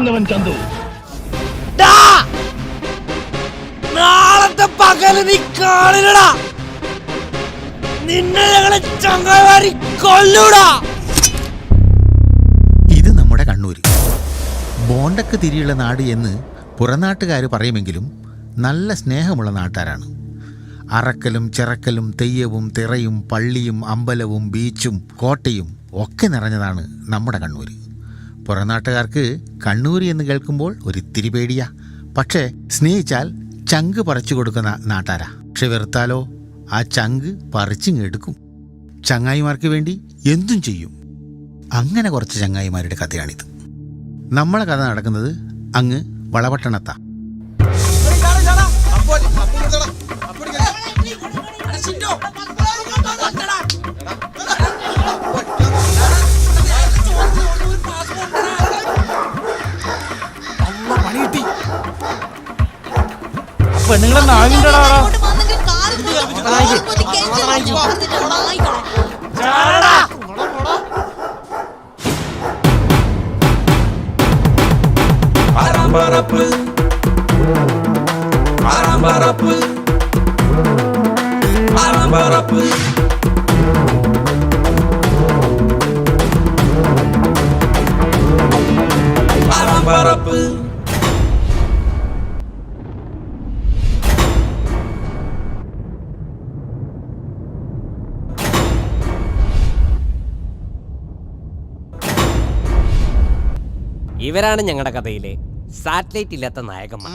വന്നവൻ ചന്തു. നാളത്തെ പകല് നീ കാണില്ലടാ, നിന്നെ ഞങ്ങളെ ചങ്ങായി കൊല്ലൂടാ. ഇത് നമ്മുടെ കണ്ണൂര്. ബോണ്ടക്ക് തിരിയുള്ള നാട് എന്ന് പുറനാട്ടുകാർ പറയുമെങ്കിലും നല്ല സ്നേഹമുള്ള നാട്ടുകാരാണ്. അറക്കലും ചിറക്കലും തെയ്യവും തിറയും പള്ളിയും അമ്പലവും ബീച്ചും കോട്ടയും ഒക്കെ നിറഞ്ഞതാണ് നമ്മുടെ കണ്ണൂര്. പുറനാട്ടുകാർക്ക് കണ്ണൂര് എന്ന് കേൾക്കുമ്പോൾ ഒരിത്തിരി പേടിയാ. പക്ഷേ സ്നേഹിച്ചാൽ ചങ്ക് പറിച്ചു കൊടുക്കുന്ന നാട്ടാരാ. പക്ഷെ വെറുത്താലോ ആ ചങ്ക് പറിച്ചിങ്ങെടുക്കും. ചങ്ങായിമാർക്ക് വേണ്ടി എന്തും ചെയ്യും. അങ്ങനെ കുറച്ച് ചങ്ങായിമാരുടെ കഥയാണിത്. നമ്മളെ കഥ നടക്കുന്നത് അങ്ങ് വളപട്ടണത്താ. പെണ്ണുങ്ങളെ നാവിണ്ടടാ. ഇവരാണ് ഞങ്ങളുടെ കഥയിലെ സാറ്റലൈറ്റ് ഇല്ലാത്ത നായകന്മാർ.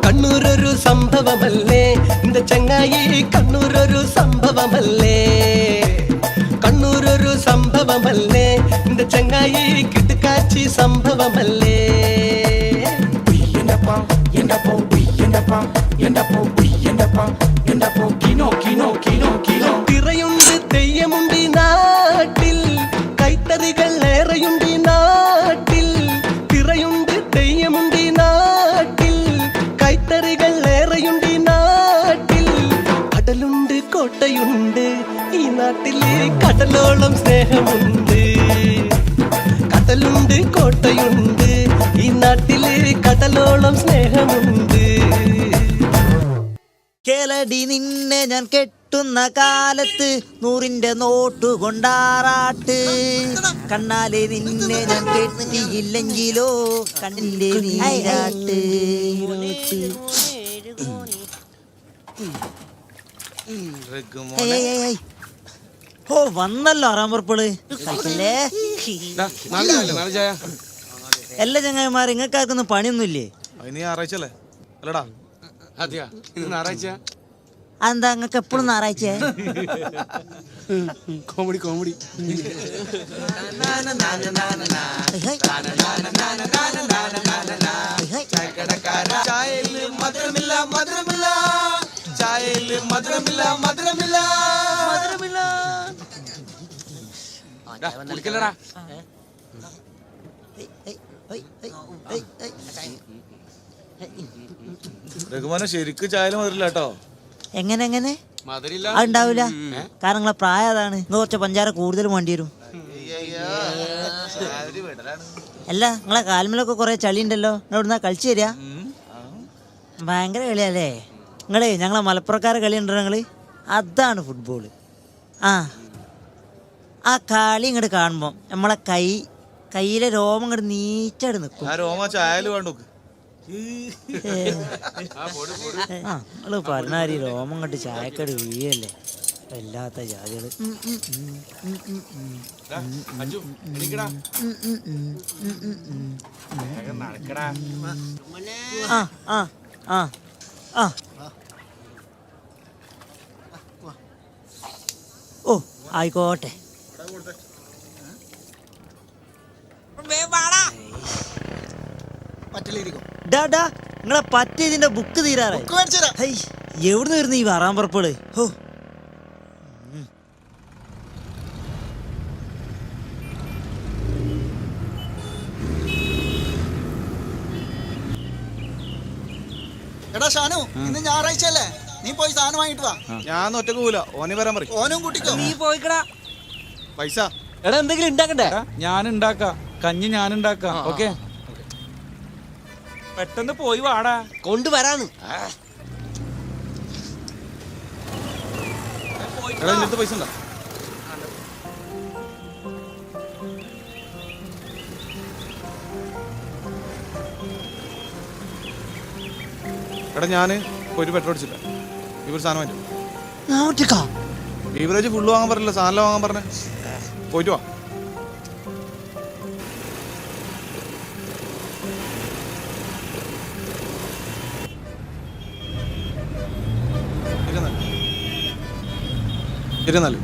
കണ്ണൂരൊരു സംഭവമല്ലേ இந்த ചങ്ങായി, കണ്ണൂരൊരു സംഭവമല്ലേ, കണ്ണൂരൊരു സംഭവമല്ലേ இந்த ചങ്ങായി, കിട്ടുകാച്ചി സംഭവമല്ലേ. തിറയുണ്ട് തെയ്യമുണ്ട് നാട്ടിൽ, കൈത്തറികൾ ഏറെയുണ്ട് നാട്ടിൽ. തിറയുണ്ട് തെയ്യമുണ്ട് നാട്ടിൽ, കൈത്തറികൾ ഏറെയുണ്ട് നാട്ടിൽ. കടലുണ്ട് കോട്ടയുണ്ട് ഈ നാട്ടില്, കടലോളം സ്നേഹമുണ്ട്. കടലുണ്ട് കോട്ടയുണ്ട് ഈ നാട്ടില്, കടലോളം സ്നേഹമുണ്ട്. കേളടി നിന്നെ ഞാൻ കെട്ടുന്ന കാലത്ത് 100ന്റെ നോട്ടു കൊണ്ടാറാട്ട്. കണ്ണാലെ നിന്നെ ഞാൻ കെട്ടിയില്ലെങ്കിലോ കണ്ണിന്റെ നീരാട്ട്. ഓ വന്നല്ലോ ആറാമ്പുറപ്പള്. എല്ലാ ചങ്ങായിമാർ ഇങ്ങക്കാർക്കൊന്നും പണിയൊന്നുമില്ലേ? അതെന്താ നിങ്ങൾക്ക് എപ്പോഴും ഞായറാഴ്ച? Comedy comedy. രഘുമാനെ ശരിക്കും ചായലും മധുരില്ല കേട്ടോ. എങ്ങനെ എങ്ങനെ അതുണ്ടാവില്ല? കാരണം നിങ്ങളെ പ്രായം അതാണ്. കുറച്ച് പഞ്ചാര കൂടുതൽ വേണ്ടി വരും. അല്ല നിങ്ങളെ കാൽമലൊക്കെ കുറെ ചളി ഉണ്ടല്ലോ. ഇവിടുന്ന് കളിച്ചു തരിക? ഭയങ്കര കളിയല്ലേ നിങ്ങളെ. ഞങ്ങളെ മലപ്പുറക്കാരെ കളി ഉണ്ടോ നിങ്ങള്? അതാണ് ഫുട്ബോള്. ആ കളി ഇങ്ങോട്ട് കാണുമ്പോ നമ്മളെ കയ്യിലെ രോമം ഇങ്ങോട്ട് നീച്ചായിട്ട് നിൽക്കും. നിങ്ങള് പറഞ്ഞാരി രോമം കണ്ട് ചായക്കടി വീയല്ലേ വല്ലാത്ത ജാതികള്. ഓ ആയിക്കോട്ടെ. നിങ്ങളെ പറ്റിയതിന്റെ ബുക്ക് തീരാറേ. എവിടുന്ന് വരുന്നു ഈ വാറാമ്പുറപ്പുകള്? ഓ എടാ ഷാനു, ഇന്ന് ഞായറാഴ്ച അല്ലേ? നീ പോയി സാധനം വാങ്ങിട്ട് വാ. ഞാൻ ഒറ്റക്ക് പോവില്ല, ഓനെ വരാൻ പറയും. ഓനും കൂട്ടിക്കോ. നീ പോയിക്കടാ. പൈസ എടാ എന്തെങ്കിലും ഉണ്ടാക്കണ്ടേ? ഞാൻ ഉണ്ടാക്കാം, കഞ്ഞി ഞാൻ ഉണ്ടാക്കാം. ഓക്കെ, പെട്ടെന്ന് പോയി വാടാ. കൊണ്ടുവരാന്ന്. എടാ ഇന്നത്തെ പൈസ ഉണ്ടോ? എടാ ഞാന് ഒരു പെട്രോൾ അടിച്ചില്ല, ഇവർ സാധനം വാങ്ങിച്ചു. ഞാൻ ഒറ്റക്കാ. ബീവറേജ് ഫുള്ള് വാങ്ങാൻ പറഞ്ഞില്ല, സാധനം വാങ്ങാൻ പറഞ്ഞേ. പോയിട്ട് വാ. ഇരുന്നാല്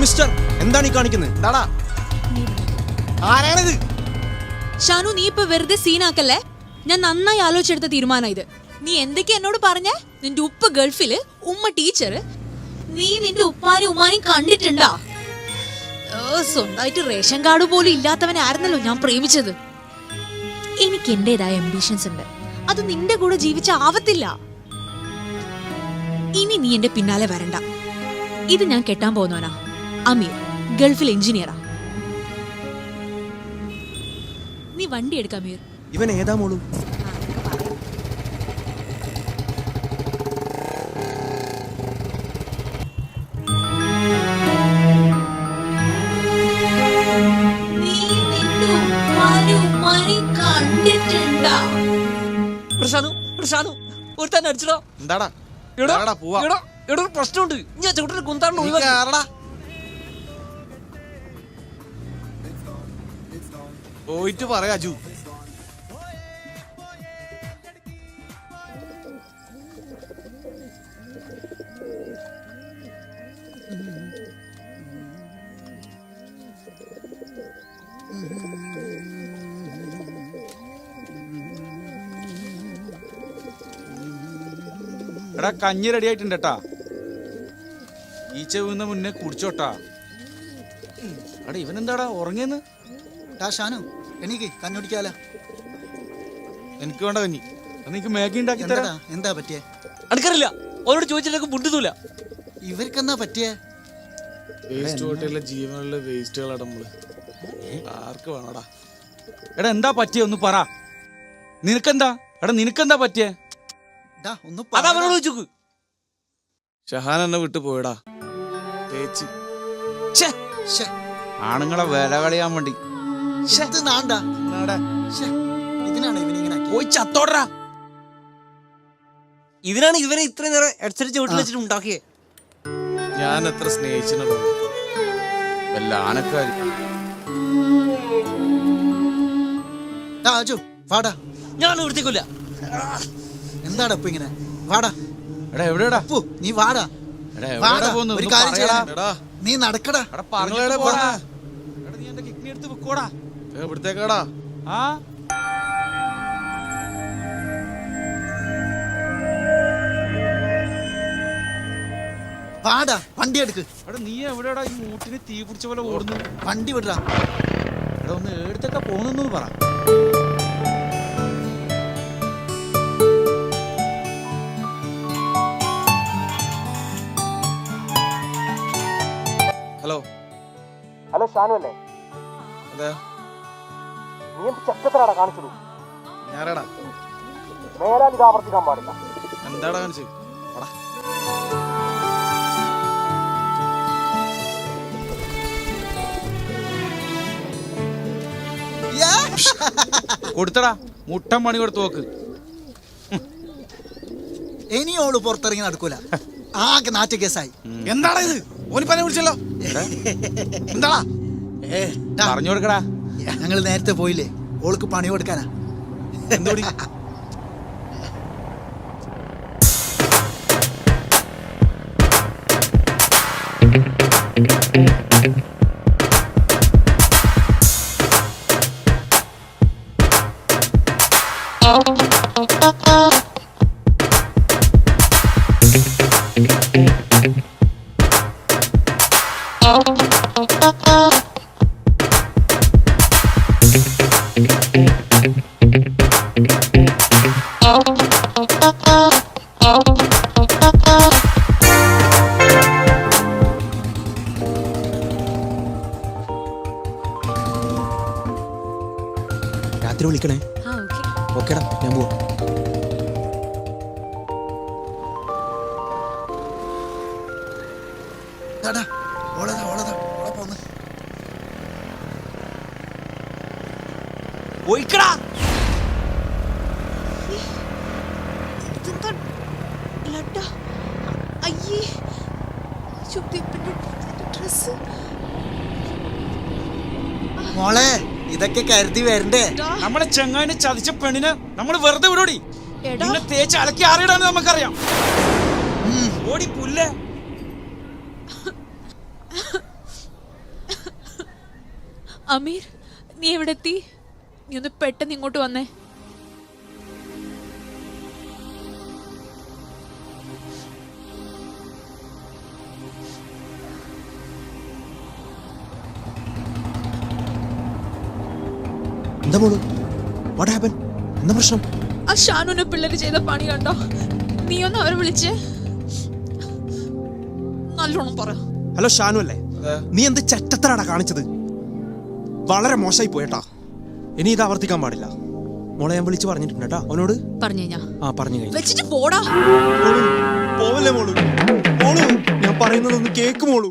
മിസ്റ്റർ, എന്താണ് ഈ കാണിക്കുന്നത്? എന്താടാ, ആരാണിത്? ഷാനു, നീ ഇപ്പൊ വെറുതെ സീനാക്കല്ലേ? ഞാൻ നന്നായി ആലോചിച്ചെടുത്ത തീരുമാനം ഇത്. നീ എന്തൊക്കെയാ എന്നോട് പറഞ്ഞേ? നിന്റെ ഉപ്പ ഗൾഫില്, ഉമ്മ ടീച്ചർ. നീ നിന്റെ ഉപ്പാനും ഉമ്മാനും കണ്ടിട്ടുണ്ടാ? സ്വന്തമായിട്ട് റേഷൻ കാർഡ് പോലും ഇല്ലാത്തവനെ ആയിരുന്നല്ലോ ഞാൻ പ്രേമിച്ചത്. എനിക്ക് എന്റേതായ അംബിഷൻസ് ഉണ്ട്, അത് നിന്റെ കൂടെ ജീവിച്ച ആവത്തില്ല. ഇനി നീ എന്റെ പിന്നാലെ വരണ്ട. ഇത് ഞാൻ കെട്ടാൻ പോകുന്നവനാ, അമീർ, ഗൾഫിൽ എഞ്ചിനീയറാ. നീ വണ്ടി എടുക്കാം അമീർ. ഇവൻ ഏതാ മോളു? ഒരുത്തന്നെ അടിച്ചോ. എന്താടാ? പോവാ. ഒരു പ്രശ്നമുണ്ട്. ഞാൻ ചവിട്ടിന് കുന്താണ്ട് പോയിട്ട് പറയാ അജു. എടാ കഞ്ഞി റെഡി ആയിട്ടുണ്ട് കേട്ടാ. ഈച്ച വീഴുന്ന മുന്നേ കുടിച്ചോട്ടാ. എടാ ഇവനെന്താടാ ഉറങ്ങിയെന്ന്? ഷാനു എനിക്ക് കഞ്ഞുടിക്കാല. എനിക്ക് വേണ്ട കഞ്ഞി. നിനക്ക് മാഗി ഉണ്ടാക്കി തരാം. എന്താ പറ്റിയേ? അടുക്കറില്ല, ഓരോട് ചോദിച്ചിട്ടൊക്കെ മുണ്ടുന്നില്ല. ഇവർക്കെന്നാ പറ്റിയേ? വേസ്റ്റ് പോയിട്ടുള്ള ജീവനുള്ള വേസ്റ്റുകളാണ് നമ്മള്. ആർക്ക് വേണടാ? എടാ എന്താ പറ്റിയ ഒന്ന് പറ. നിനക്കെന്താ? എടാ നിനക്കെന്താ പറ്റിയേ? ഒന്ന് അതാ അവനോട് ചോദിച്ചു. ഷഹാൻ എന്നെ വിട്ടു പോയടാ. തേച്ച് ആണുങ്ങളെ വില കളയാൻ വേണ്ടി ഇതിനാണ് ഇവനിങ്ങനെ പോയി ചത്തോടാ. ഇതിനാണ് ഇവനെ ഇത്രയും നേരം അടിച്ചടിച്ച് വീട്ടിൽ വെച്ചിട്ട് ഉണ്ടാക്കിയേ. ഞാൻ എത്ര സ്നേഹിച്ചിട്ടുണ്ടോ വല്ല ആനക്കാരി. അജു വാടാ. ഞാൻ നിർത്തിക്കില്ല. എന്താടാ ഇപ്പൊ ഇങ്ങനെ? വാടാ. എടാ എവിടെടാ? നീ വാടാ. എടാ എവിടെ പോകുന്നു? ഒരു കാര്യം ചെയ്യണം. എടാ നീ നടക്കടാ. എടാ പറഞ്ഞിട്ട് പോടാ. എടാ നീ എന്റെ കിഡ്നി എടുത്ത് വെക്കോടാ. എവിടത്തേക്കാടാ? ആ വാടാ, വണ്ടി എടുക്ക്. എടാ നീ എവിടെടാ ഈ മൂട്ടിന് തീ പിടിച്ച പോലെ ഓടുന്നു? വണ്ടി വിടടാ. എടാ ഒന്ന് എടുത്തൊക്കെ പോകുന്നു പറ. ഹലോ ഹലോ, ഷാനു അല്ലേ? അതെ. നീ എന്ത് ചക്കത്തിലാടാ കാണിച്ചത്? ഞാനാടാ. മേലാൽ ഇത് ആവർത്തിക്കാൻ പാടില്ല. എന്താടാ കാണിച്ചത്? കൊടുത്തടാ, മുട്ടം പണി കൊടുത്ത് നോക്ക്. ഇനി ഓള് പുറത്തിറങ്ങി നടക്കൂല. ആകെ നാറ്റ കേസായി. എന്താടാ ഇത്? ഓനിപ്പനെ വിളിച്ചല്ലോ. എന്താടാ? പറഞ്ഞു കൊടുക്കടാ. ഞങ്ങൾ നേരത്തെ പോയില്ലേ, ഓൾക്ക് പണി കൊടുക്കാനാ. എന്തോടി? രാത്രി വിളിക്കണേ. ആ ഓക്കെ. ഓക്കേടാ, ഞാൻ പോവാ. ടാടാ, ഓളെ പോന്ന്. പോയിക്കടാ. ഇതെന്താ ബ്ലഡാ? അയ്യേ, ഡ്രസ്. മോളെ ഇതൊക്കെ കരുതി വരണ്ടേ? നമ്മളെ ചെങ്ങായിനെ ചതിച്ച പെണ്ണിനെ നമ്മൾ വെറുതെ വിടോടി. എടാ നിന്നെ തേച്ച് അലക്കി ആറിയിടാന്ന് നമുക്കറിയാം. ഓടി പുല്ലേ. അമീർ, നീ എവിടെ എത്തി? നീ ഒന്ന് പെട്ടെന്ന് ഇങ്ങോട്ട് വന്നേ. എന്താ മോളു? What happen? എന്താ പ്രശ്നം? ആ ഷാനുവിനെ പിള്ളേര് ചെയ്ത പണി കണ്ടോ? നീ ഒന്ന് അവരെ വിളിച്ചേ. നല്ലോണം പറ. ഹലോ ഷാനു അല്ലേ? നീ എന്ത് ചറ്റത്തരാടാ കാണിച്ചത്? വളരെ മോശമായി പോയേട്ടാ. ഇനി ഇത് ആവർത്തിക്കാൻ പാടില്ല. മോളെ ഞാൻ വിളിച്ചു പറഞ്ഞിട്ടുണ്ട് കേട്ടാ അവനോട്. പറഞ്ഞു ആ പറഞ്ഞു കഴിഞ്ഞു. വെച്ചിട്ട് പോടാ. പോവല്ലേ മോളു? മോളു, ഞാൻ പറയുന്നതൊന്ന് കേക്ക് മോളു.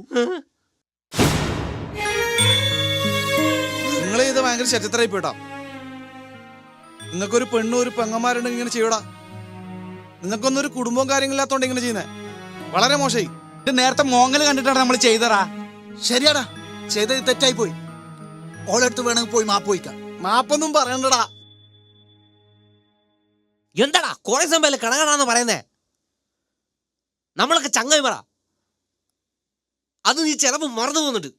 നിങ്ങൾ ചെയ്ത് ഭയങ്കര ചരിത്രമായി പോയിട്ടാ. നിങ്ങൾക്കൊരു പെണ്ണും ഒരു പെങ്ങന്മാരുണ്ടെങ്കിൽ ഇങ്ങനെ ചെയ്യൂടാ. നിങ്ങൾക്കൊന്നും ഒരു കുടുംബവും കാര്യങ്ങളില്ലാത്തോണ്ട് ഇങ്ങനെ ചെയ്യുന്നേ വളരെ മോശമായി. ഇത് നേരത്തെ മോങ്ങല് കണ്ടിട്ടാണ് നമ്മൾ ചെയ്തറാ. ശരിയാടാ, ചെയ്തത് തെറ്റായി പോയി. ഓളെടുത്ത് വേണമെങ്കിൽ പോയി മാപ്പ് പോയിക്കാം. മാപ്പൊന്നും പറയണ്ടടാ. എന്താടാ കുറെ സമയം കണകണാന്ന് പറയുന്നേ? നമ്മളൊക്കെ ചങ്ങായി പറ. അത് നീ ചിലപ്പോ മറന്നു പോകുന്നുണ്ട്.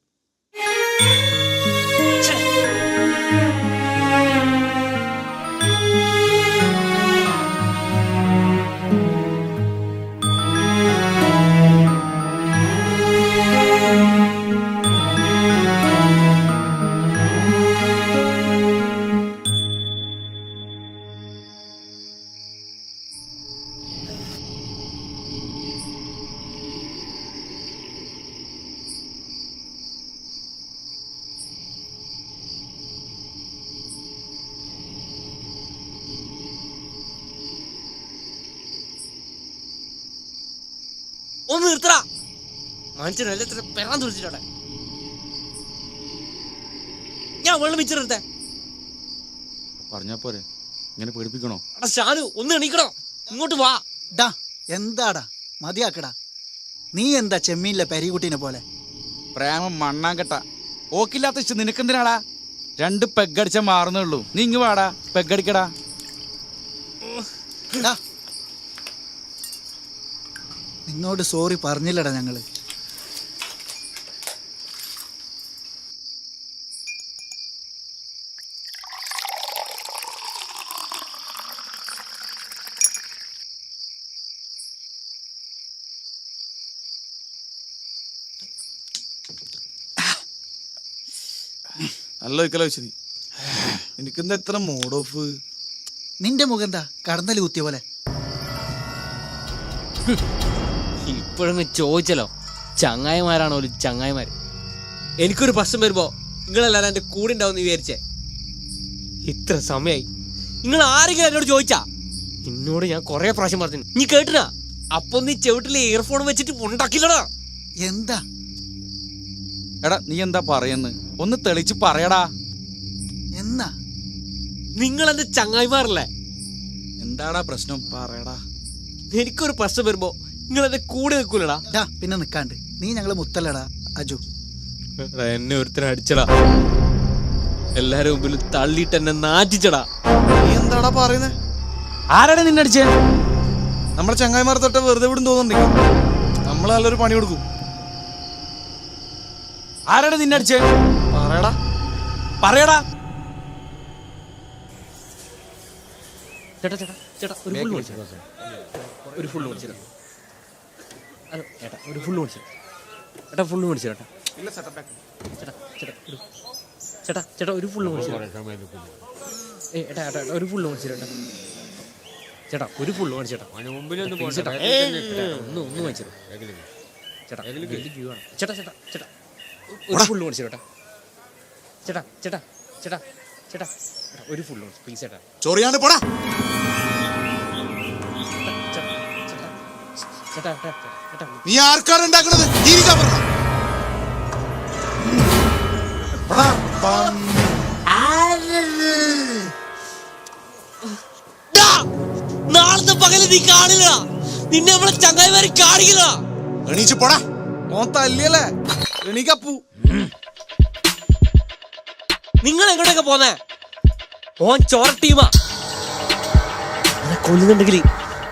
ഒന്ന് നിർത്തടാ. മനുഷ്യനല്ല ഇത്ര പെറാൻ തുടിച്ചിട്ടോടെ. ഞാൻ വെള്ളം മിച്ചെടുത്തേ. പറഞ്ഞാ പോരെ, ഇങ്ങനെ പേടിപ്പിക്കണോ? എടാ ഷാനു, ഒന്ന് എണീക്കണോ? ഇങ്ങോട്ട് വാ. ഡാ, എന്താടാ മതിയാക്കടാ. നീ എന്താ ചെമ്മീനിലെ പെരികുട്ടീനെ പോലെ? പ്രേമം മണ്ണാങ്കട്ട. ഓക്കില്ലാത്ത ഇഷ്ടം നിനക്കെന്തിനാടാ? 2 പെഗടിച്ചാ മാറുന്നുള്ളൂ. നീ ഇങ്ങ് വാടാ, പെഗടിക്കടാ. ഡാ, നിന്നോട് സോറി പറഞ്ഞില്ലടാ ഞങ്ങള്. നല്ല ഒരിക്കലോ വെച്ചു. എനിക്കെന്താ എത്ര മൂഡ് ഓഫ്? നിന്റെ മുഖം എന്താ കടന്നല് കുത്തിയ പോലെ? ഇപ്പോഴങ്ങ് ചോദിച്ചല്ലോ, ചങ്ങായിമാരാണോ ചങ്ങായിമാര്? എനിക്കൊരു പ്രശ്നം വരുമ്പോ നിങ്ങളെല്ലാരും എന്റെ കൂടെ ഉണ്ടാവും വിചാരിച്ചേ. ഇത്ര സമയായി, നിങ്ങൾ ആരെങ്കിലും എന്നോട് ചോദിച്ചാ? എന്നോട് ഞാൻ കൊറേ പ്രാവശ്യം പറഞ്ഞു, നീ കേട്ടിനാ? അപ്പൊ നീ ചെവിട്ടിലെ ഇയർഫോൺ വെച്ചിട്ട് ഉണ്ടാക്കില്ലടാ. എന്താ? എടാ നീ എന്താ പറയുന്നു? ഒന്ന് തെളിച്ച് പറയടാ. എന്നാ? നിങ്ങൾ എന്റെ ചങ്ങായിമാരല്ലേ? എന്താടാ പ്രശ്നം? പറയടാ. എനിക്കൊരു പ്രശ്നം വരുമ്പോ നിങ്ങൾ എന്റെ കൂടെ നിൽക്കൂലടാ. ഡാ, പിന്നെ നിക്കാണ്ട്. നീ ഞങ്ങള് മുത്തല്ലടാ അജു. എന്നെ ഒരുത്തനെ അടിച്ചടാ. എല്ലാരും മുമ്പിൽ തള്ളിയിട്ട് എന്നെ നാറ്റിച്ചടാ. നീ എന്താടാ പറയുന്നേ? ആരാടാ നിന്നടിച്ചേ? നമ്മളെ ചങ്ങായിമാർ തൊട്ട് വെറുതെ വിടും തോന്നുന്നുണ്ടെങ്കിൽ നമ്മൾ നല്ലൊരു പണി കൊടുക്കും. ആരാടാ നിന്നടിച്ചേ? പറയടാ. പറയടാ. ചേട്ടാ ചേട്ടാ ചേട്ടാ ഒരു ഫുള്ള് മേടിച്ചു ഒരു ഫുള്ള് മേടിച്ചു ഹലോ ചേട്ടാ ഒരു ഫുള്ള് മേടിച്ചു ചേട്ടാ ഫുള്ള് മേടിച്ചു ചേട്ടാ ചേട്ടാ ചേട്ടാ ഒരു ചേട്ടാ ചേട്ടാ ഒരു ഫുള്ള് മേടിച്ചു ഏട്ടാ ഏട്ടാ ഒരു ഫുള്ള് മേടിച്ചു ചേട്ടാ ചേട്ടാ ഒരു ഫുള്ള് മേടിച്ചു ചേട്ടാ ചേട്ടാ ഒന്ന് മേടിച്ചു ചേട്ടാ ക്യൂ ആണ് ചേട്ടാ ചേട്ടാ ചേട്ടാ ഒരു ഫുള്ള് മേടിച്ചു ചേട്ടാ ചേട്ടാ ചേട്ടാ ചേട്ടാ ചേട്ടാ ഒരു ഫുള്ള് മേടിച്ചു പ്ലീസ് ചേട്ടാ ചൊറിയാണ്ട് പോടാ. ചേട്ടാ ചേട്ടാ ചേട്ടാ നീ ആർക്കാണ് ഉണ്ടാക്കണത്? നാളത്തെ പകല് നീ കാണില്ല, നിന്നെ നമ്മളെ ചങ്ങായിമാരെ കാണിക്കില്ല. എണീച്ച് പോടാ. ഓൻ തല്ലിയല്ലേ? എണീക്കപ്പൂ. നിങ്ങൾ എങ്ങോട്ടൊക്കെ പോന്നേ? ഓൻ ചോര ടീമാ. കൊല്ലുന്നുണ്ടെങ്കിൽ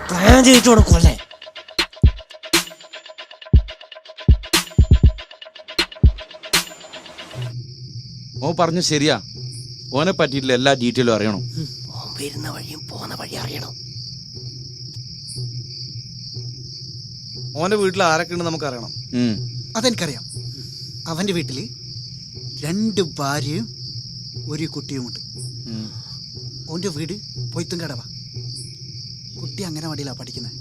പ്ലാൻ ചെയ്തിട്ട് വേണം കൊല്ലേ. ഓൻ പറഞ്ഞു ശരിയാ. ഓനെ പറ്റിയിട്ടില്ല എല്ലാ ഡീറ്റെയിലും അറിയണം. ഓൻ വരുന്ന വഴിയും പോന്ന വഴി അറിയണം. ഓന്റെ വീട്ടിൽ ആരൊക്കെ ഉണ്ട് നമുക്ക് അറിയണം. അതെനിക്കറിയാം. അവൻ്റെ വീട്ടിൽ 2 ഭാര്യയും ഒരു കുട്ടിയുമുണ്ട്. ഓൻ്റെ വീട് പൊയ്ത്തും കടവ. കുട്ടി അംഗനവാടിയിലാണ് പഠിക്കുന്നത്.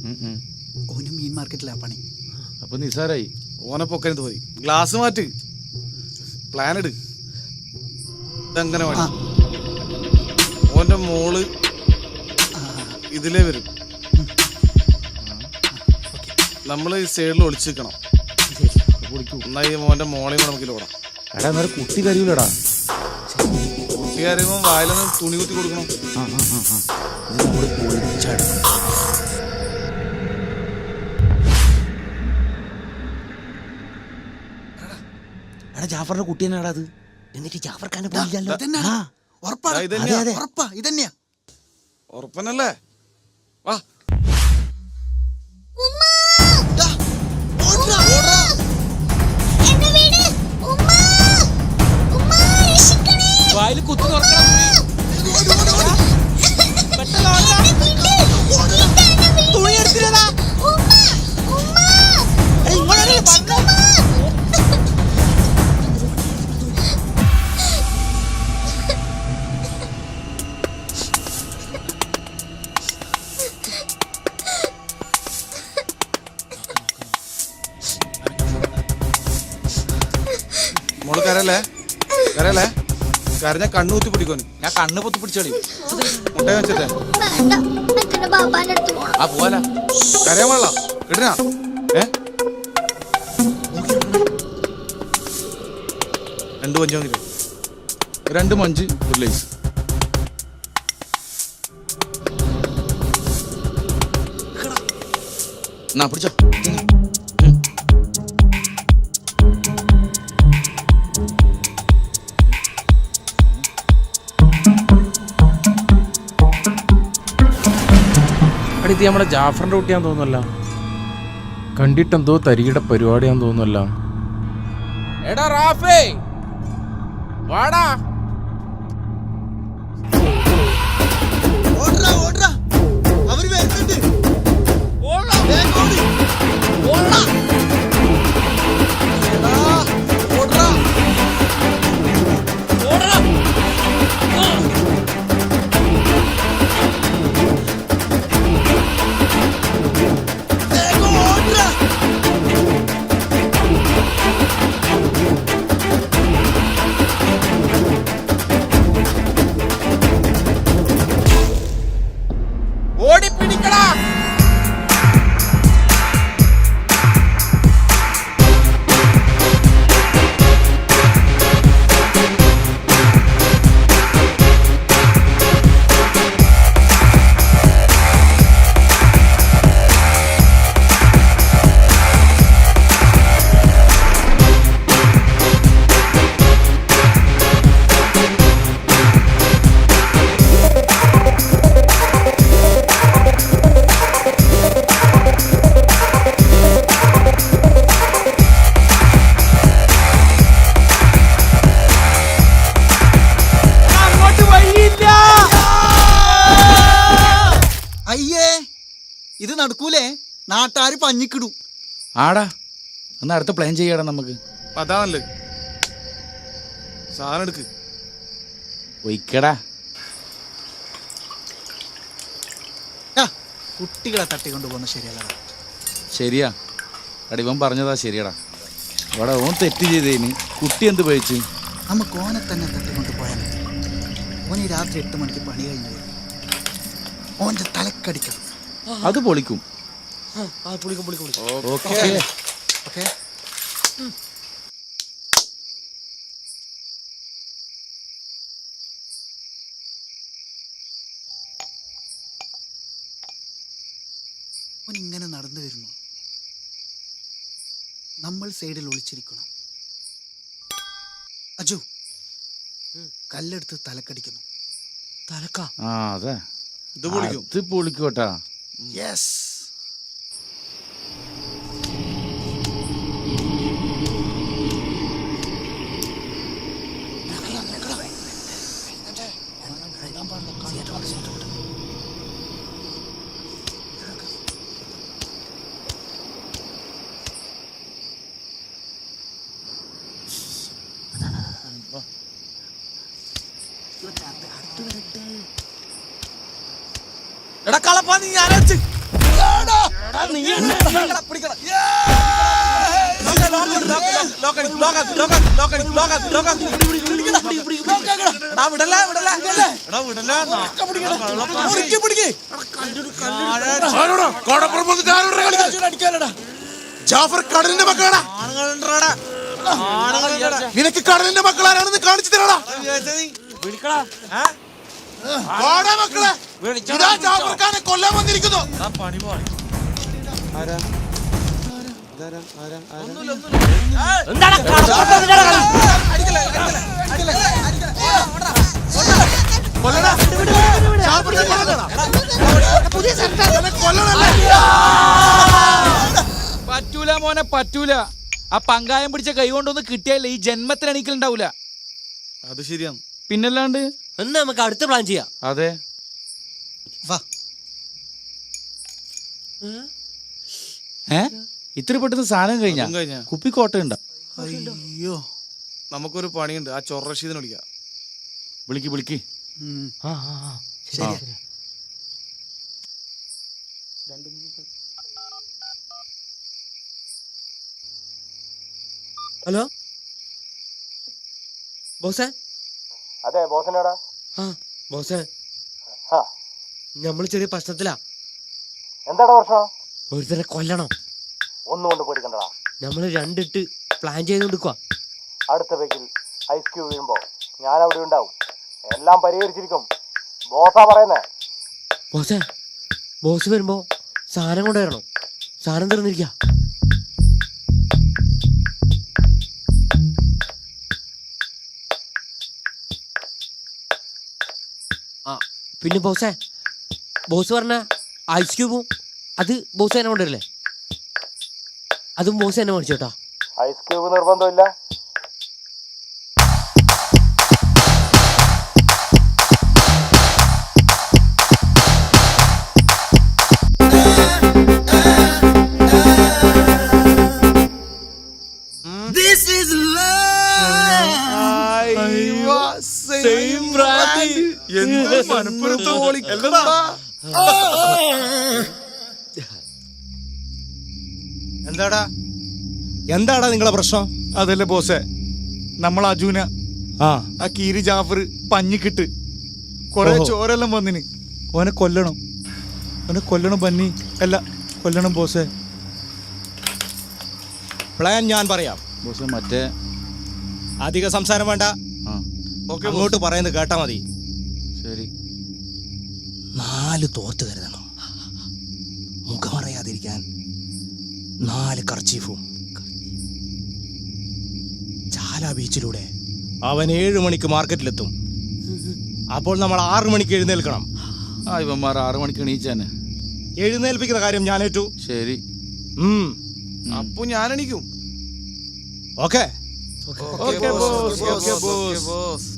ഓന് മീൻ മാർക്കറ്റിലാണ് പണി. അപ്പൊ നിസാരായി. ഓനെ പൊക്കരുത് പോയി. ഗ്ലാസ് മാറ്റ്. പ്ലാൻ ഇട്. ഇതങ്ങനെ വേണം. ഓന്റെ മോള് ഇതിലേ വരും. നമ്മള് ഈ സൈഡിൽ ഒളിച്ചു നിൽക്കണം. എന്നാ ഈ മോന്റെ മോളെയും കൂടെ നമുക്ക് ഓടാം. എടാ നേരെ കുട്ടി കരിയൂലടാ. കുട്ടി കരയുമ്പോ വായിലൊന്ന് തുണി കുത്തി കൊടുക്കണം. എടാ ജാഫറിന്റെ കുട്ടി തന്നെയാടാ അത്. എന്നിട്ട് ജാഫർ ഖാനെ ഇതന്നെയാ. ഉറപ്പാണ്. ഇതന്നെയാ. ഉറപ്പാ ഇതന്നെയാ. ഉറപ്പനല്ലേ? വാ. വായിൽ കുത്തി തുറക്കണം. തുണി എടുത്തില്ലടാ. മോള് കരല്ലേ? കരല്ലേ? കരഞ്ഞ കണ്ണു കുത്തി പിടിക്കോന്. ഞാൻ കണ്ണ് പൊത്തി പിടിച്ചോളി. മുട്ട വെച്ചിട്ടേ ആ പോവാല. കരയാൻ പാടില്ല. ഇടനാ. 2 പഞ്ചാങ്കിലോ 2 മഞ്ച് ഒരു ലൈസ്. എന്നാ പിടിച്ചോ. ഇത് നമ്മുടെ ജാഫറിന്റെ കുട്ടിയാന്ന് തോന്നുന്നല്ല. കണ്ടിട്ടെന്തോ തരികിട പരിപാടിയാന്ന് തോന്നുന്നല്ല. എടാ റാഫേ വാടാ. അവര് വരുന്നുണ്ട്. ഇത് നടക്കൂലേ? നാട്ടാര് പഞ്ഞിക്കിടൂ. ആടാ എന്നാ അടുത്ത പ്ലാൻ ചെയ്യാടാ നമുക്ക്. അതാ നല്ലത്. സാധനം എടുക്ക്. ഒയ്ക്കടാ. കുട്ടികളെ തട്ടിക്കൊണ്ട് പോകുന്ന ശരിയല്ലടാ. ശരിയാ എടാ, ഇവൻ പറഞ്ഞതാ ശരിയടാ. ഇവിടെ ഓൻ തെറ്റ് ചെയ്തേന് കുട്ടി എന്ത് പഴിച്ച്? നമുക്ക് ഓനെ തന്നെ തട്ടിക്കൊണ്ട് പോയാലോ? ഓൻ ഈ രാത്രി 8 മണിക്ക് പണി കഴിഞ്ഞു വരും. ഓൻ്റെ തലക്കടിക്കണം. അത് പൊളിക്കും. Okay okay. ഓൻ ഇങ്ങനെ നടന്നു വരുന്നു. നമ്മൾ സൈഡിൽ ഒളിച്ചിരിക്കണം. അജു കല്ലെടുത്ത് തലക്കടിക്കുന്നു. തലക്കാ? ആ അതെ, ഇത് പൊളിക്കും. ഇത് പൊളിക്കോട്ടാ. യെസ്. എടാ കളപ്പാ നീ ആലോചിച്ച്. ജാഫർ കടലിന്റെ മക്കളാടാ. നിനക്ക് കടലിന്റെ മക്കളാരാണെന്ന് കാണിച്ചു തരാടാ. മക്കളെ ഇതാ ജാഫർ ഖാനെ കൊല്ലാൻ വന്നിരിക്കുന്നു. പറ്റൂല മോനെ പറ്റൂല. ആ പങ്കായം പിടിച്ച കൈ കൊണ്ടൊന്ന് കിട്ടിയാലേ ഈ ജന്മത്തിൽ എണീക്കലുണ്ടാവൂല. അത് ശരിയാണ്. പിന്നല്ലാണ്ട് എന്നാ നമുക്ക് അടുത്ത പ്ലാൻ ചെയ്യാം. അതെ. വാ. ഇത്ര പെട്ടെന്ന് സാധനം കഴിഞ്ഞാ? അതും കഴിഞ്ഞാ? കുപ്പിക്കോട്ടയുണ്ട. അയ്യോ. നമുക്കൊരു പണിയുണ്ട്. ആ ചൊറശീതിനെ വിളിക്കാം. വിളിക്ക് വിളിക്ക്. ശരിയാ. ഹലോ ബോസേ? അതെ ബോസനാടാ. ആ ബോസേ, നമ്മള് ചെറിയ പ്രശ്നത്തിലാ. എന്താടാ പ്രശ്നം? ഒരുത്തരെ കൊല്ലണം. ഒന്നുകൊണ്ട് പേടിക്കണ്ടടാ. നമ്മള് രണ്ടിട്ട് പ്ലാൻ ചെയ്തോണ്ടിരിക്കുക. അടുത്ത പേക്കിൽ ഐസ് ക്യൂബ് വീഴുമ്പോ ഞാൻ അവിടെ ഉണ്ടാവും. എല്ലാം പരിഹരിച്ചിരിക്കും. ബോസാ പറയുന്നേ. ബോസേ, ബോസ് വരുമ്പോ സാധനം കൊണ്ടുവരണം. സാധനം തീർന്നിരിക്ക. ആ പിന്നെ ബോസേ, ബോസ് പറഞ്ഞ ഐസ് ക്യൂബും അത് ബോസ് തന്നെ കൊണ്ടുവരില്ലേ? അതും ബോസ് തന്നെ മേടിച്ചോട്ടാ. ഐസ് ക്യൂബ് നിർബന്ധമില്ല. എന്താടാ നിങ്ങളെ പ്രശ്നം? അതല്ലേ ബോസേ, നമ്മൾ അജുന ആ കീരി ജാഫർ പഞ്ഞിക്കിട്ട് കൊറേ ചോരെല്ലാം വന്നിന്. ഓനെ കൊല്ലണം. ഓനെ കൊല്ലണം ബന്നി. അല്ല കൊല്ലണം ബോസേ. പ്ലാൻ ഞാൻ പറയാം. ബോസ് മറ്റേ അധിക സംസാരം വേണ്ട. അങ്ങോട്ട് പറയുന്നത് കേട്ടാ മതി. ശരി. 4 തോർത്ത് കരുതണം. മുഖമറിയാതിരിക്കാൻ 4 കർച്ചീഫും. ചാല ബീച്ചിലൂടെ അവൻ 7 മണിക്ക് മാർക്കറ്റിലെത്തും. അപ്പോൾ നമ്മൾ 6 മണിക്ക് എഴുന്നേൽക്കണം. ആ ഇവന്മാർ 6 മണിക്ക് എണീച്ചാനെ. എഴുന്നേൽപ്പിക്കുന്ന കാര്യം ഞാൻ ഏറ്റു. ശരി. അപ്പൊ ഞാൻ എണീക്കും. Okay. Okay boss.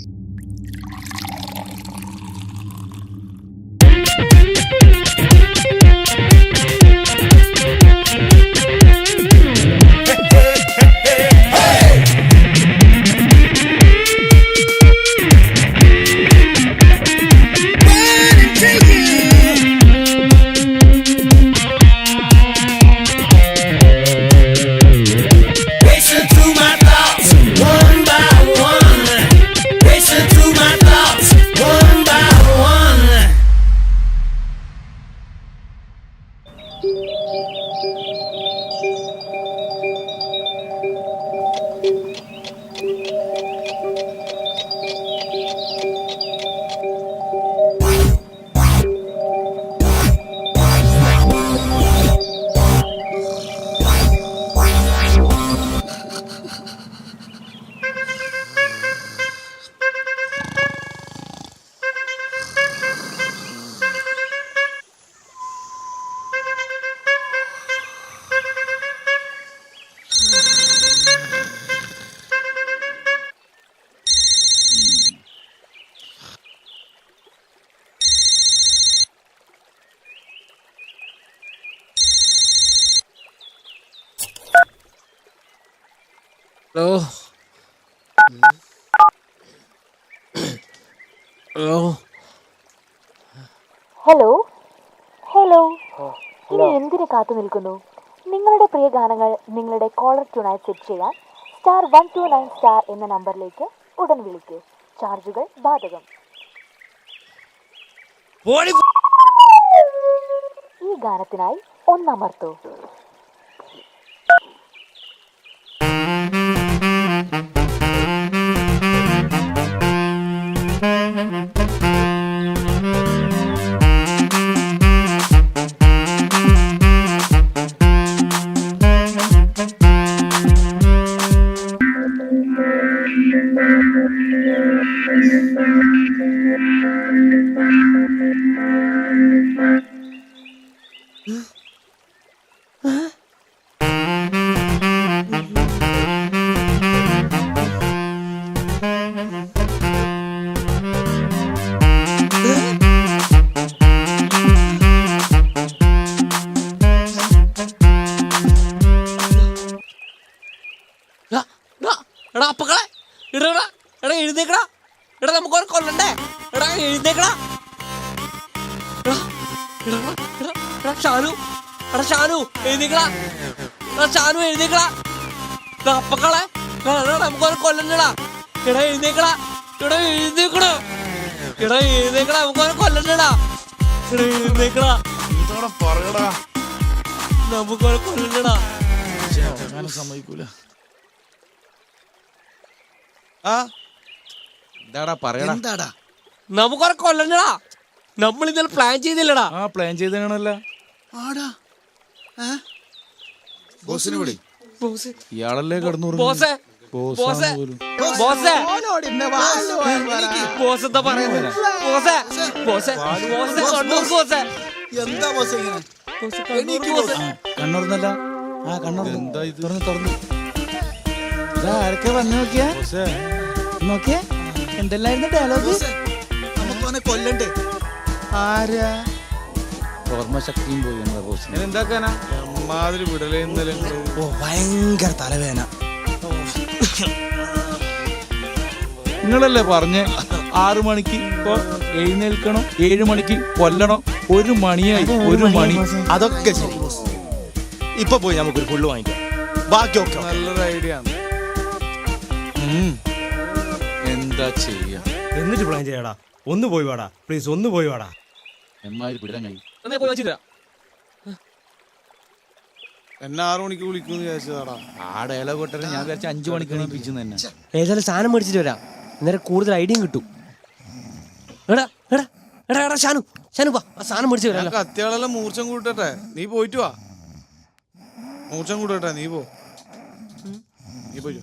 Hello hello hello hello ഇനി എന്തിനു കാത്തു നിൽക്കുന്നു? നിങ്ങളുടെ പ്രിയ ഗാനങ്ങൾ നിങ്ങളുടെ കോളർ ട്യൂണായി സെറ്റ് ചെയ്യാൻ *129* എന്ന നമ്പറിലേക്ക് ഉടൻ വിളിക്കൂ. ചാർജുകൾ ബാധകം. ഈ ഗാനത്തിനായി ഒന്നമർത്തൂ. എടാ അപ്പക്കളെ എടാ എഴുന്നേക്കടാ. എടാ നമുക്ക് ഓനെ കൊല്ലണ്ടേ. എടാ എഴുന്നേക്കടാ. ഷാനു എടാ ഷാനു എഴുന്നേക്കടാ. എടാ ഷാനു എഴുന്നേക്കടാ. അപ്പക്കളെ നമുക്ക് ഓനെ കൊല്ലണ്ടടാ. എടാ എഴുന്നേക്കടാ. എടാ എഴുന്നേക്കടാ. എടാ എഴുന്നേക്കടാ. നമുക്ക് ഓനെ കൊല്ലണ്ടടാ. എടാ എഴുന്നേക്കടാ. പറയടാ, നമുക്ക് ഓനെ കൊല്ലണ്ടടാ. സമ്മതിക്കൂല. ആ എന്താടാ പറയടാ. എന്താടാ നമുക്കൊരെ കൊല്ലണ്ടടാ. നമ്മൾ ഇന്നലെ പ്ലാൻ ചെയ്തില്ലടാ. ആ പ്ലാൻ ചെയ്തല്ല. ആടാ ബോസിനെ വിളി. ബോസ് ഇയാളല്ലേ കിടന്നു ബോസേ ബോസേ ബോസേ ബോസ് എന്താ പറയുന്നത്? ബോസേ ബോസേ ബോസേ കണ്ണൂർ ബോസേ. എന്താ ബോസ് ഇങ്ങനെ? ബോസ് കണ്ണൂർ ബോസേ. കണ്ണൂർന്നല്ല. ആ കണ്ണൂർ. എന്താ ഇത്? തുറന്നു ആരൊക്കെ വന്നു നോക്കിയാ നോക്കിയേ. എന്തെല്ലായിരുന്നു ഡയലോഗ്? ബോസേ, നമുക്ക് അവനെ കൊല്ലണ്ടേ? ആരാ? ഓർമ്മശക്തിയും പോയി നമ്മുടെ ബോസിന്. എന്താക്കാനാ മാതിരി വിടലേ ഇന്നലെ. ഓ ഭയങ്കര തലവേദന. നിങ്ങളല്ലേ പറഞ്ഞേ 6 മണിക്ക് ഇപ്പൊ എഴുന്നേൽക്കണം, 7 മണിക്ക് കൊല്ലണം. 1 മണിയായി. 1 മണി. അതൊക്കെ ശരി. ഇപ്പൊ പോയി നമുക്കൊരു ഫുള്ള് വാങ്ങിക്കാം. ബാക്കിയൊക്കെ നല്ലൊരു ഐഡിയ ആണ്. എന്താ ചെയ്യാ? എന്നിട്ട് പ്ലാൻ ചെയ്യടാ. ഒന്ന് പോയി വാടാ പ്ലീസ്. ഒന്ന് പോയി വാടാ. എമ്മാതിരി പിടിക്കാൻ കഴിയും. എന്നാ പോയി വെച്ചിട്ടാ. എന്നെ 6 മണിക്ക് വിളിക്കുന്നു വിചാരിച്ചതാടാ. ആ ഡയലോഗ് കൊട്ടരെ ഞാൻ വിചാരിച്ച 5 മണിക്ക് എണീപ്പിച്ചു തന്നെ. ഏതായാലും സാധനം മേടിച്ചിട്ട് വരാം. അന്നേരം കൂടുതൽ ഐഡിയയും കിട്ടും. എടാ എടാ എടാ എടാ ഷാനു ഷാനു വാ. ആ സാധനം മേടിച്ചു വരാം. കത്തിയാളെല്ലാം മൂർച്ചം കൂട്ടട്ടെ. നീ പോയിട്ട് വാ. മൂർച്ചം കൂട്ടട്ടെ. നീ പോ. നീ പോയി.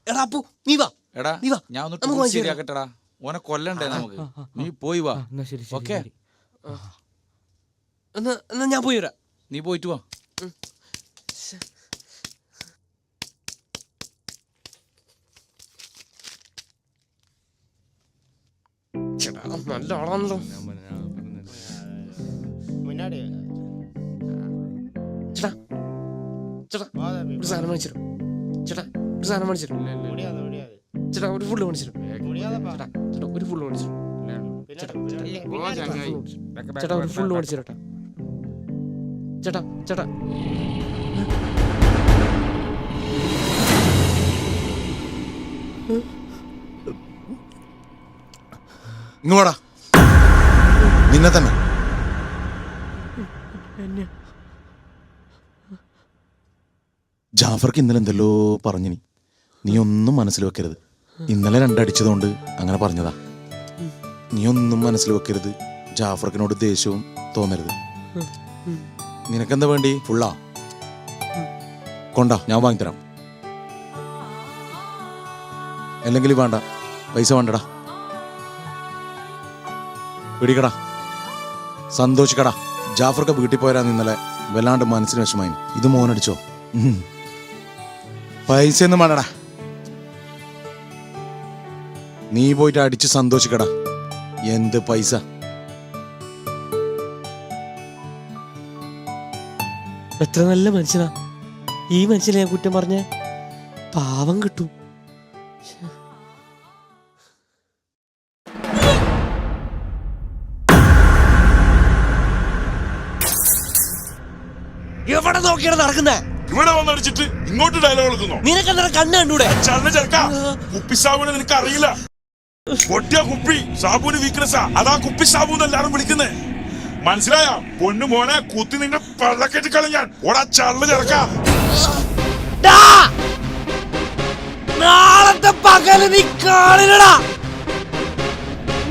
എടാ അപ്പു നീ വാ. എടാ നീ വാ. ഞാൻ നമുക്ക് ഒന്ന് വാങ്ങിച്ചു ശരിയാക്കട്ടെടാ. ഓനെ കൊല്ലണ്ടേ നമുക്ക്. നീ പോയി വാ. ഓക്കെ എന്നാ ഞാൻ പോയി വരാം. നീ പോയിട്ട് വാ. നല്ല ആളാണല്ലോ. ചേട്ടാ ചേട്ടാ ഒരു സാധനം മേടിച്ചിരും. ചേട്ടാ ഒരു സാധനം മേടിച്ചിരും. ചേട്ടാ ഒരു ഫുള്ള് മേടിച്ചിരും. ചേട്ടാ ചേട്ടാ ഒരു ഫുള്ള് മേടിച്ചിരും. ചേട്ടാ ഒരു ഫുള്ള് മേടിച്ചിരട്ടാ. ചേട്ടാ ചേട്ടാ ഇങ്ങോടാ. നിന്നെ തന്നെ. ജാഫർക്ക് ഇന്നലെ എന്തെല്ലോ പറഞ്ഞു. നീ ഒന്നും മനസ്സിൽ വെക്കരുത്. ഇന്നലെ 2 അടിച്ചതുകൊണ്ട് അങ്ങനെ പറഞ്ഞതാ. നീ ഒന്നും മനസ്സിൽ വെക്കരുത്. ജാഫർക്കിനോട് ദേഷ്യവും തോന്നരുത്. നിനക്കെന്താ വേണ്ടി? ഫുള്ളാ കൊണ്ടാ, ഞാൻ വാങ്ങിത്തരാം. അല്ലെങ്കിൽ വേണ്ട, പൈസ വേണ്ടടാ. പിടിക്കടാ, സന്തോഷിക്കടാ. ജാഫർക്ക് വീട്ടിൽ പോരാ. ഇന്നലെ വല്ലാണ്ട് മനസ്സിന് വിഷമായി. ഇത് മോനടിച്ചോ? പൈസ ഒന്നും വേണ്ടടാ. നീ പോയിട്ട് അടിച്ച് സന്തോഷിക്കടാ. എന്ത് പൈസ? എത്ര നല്ല മനുഷ്യനാ. ഈ മനുഷ്യനെ ഞാൻ കുറ്റം പറഞ്ഞ പാവം കിട്ടും. എവിടെ നോക്കിയാണ് നടക്കുന്നേ? ഇവിടെ വന്നടിച്ചിട്ട് ഇങ്ങോട്ട് ഡയലോഗ് എടുക്കുന്നു. നിനക്കെന്താ കണ്ണ് കണ്ടൂടെ? കുപ്പി സാബുനെ നിനക്ക് അറിയില്ല. പൊട്ടിയ കുപ്പി സാബുന് വീക്ക്നെസ്സാ. അതാ കുപ്പി സാബു എല്ലാരും വിളിക്കുന്നേ. മനസ്സിലായ? പൊന്നു മോനെ കുത്തി നിന്നെ പള്ളക്കെട്ടി കളഞ്ഞാൻ. ഓടാ ചള്ള ചെറുക്കാ. നാളത്തെ പകല് നീ കാണില്ലടാ.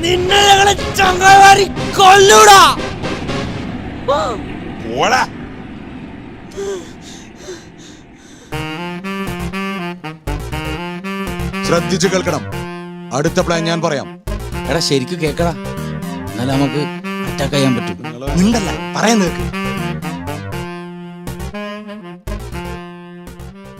നിന്നെ ഞങ്ങളെ ചങ്ങായി കൊല്ലൂടാ. ഓടാ. ശ്രദ്ധിച്ചു കേൾക്കണം. അടുത്ത പ്ലാൻ ഞാൻ പറയാം. എടാ ശരിക്കും കേക്കടാ, എന്നാലും നമുക്ക് അറ്റാക്ക് ചെയ്യാൻ പറ്റും. നിണ്ടല്ല പറയാൻ കേൾക്ക്.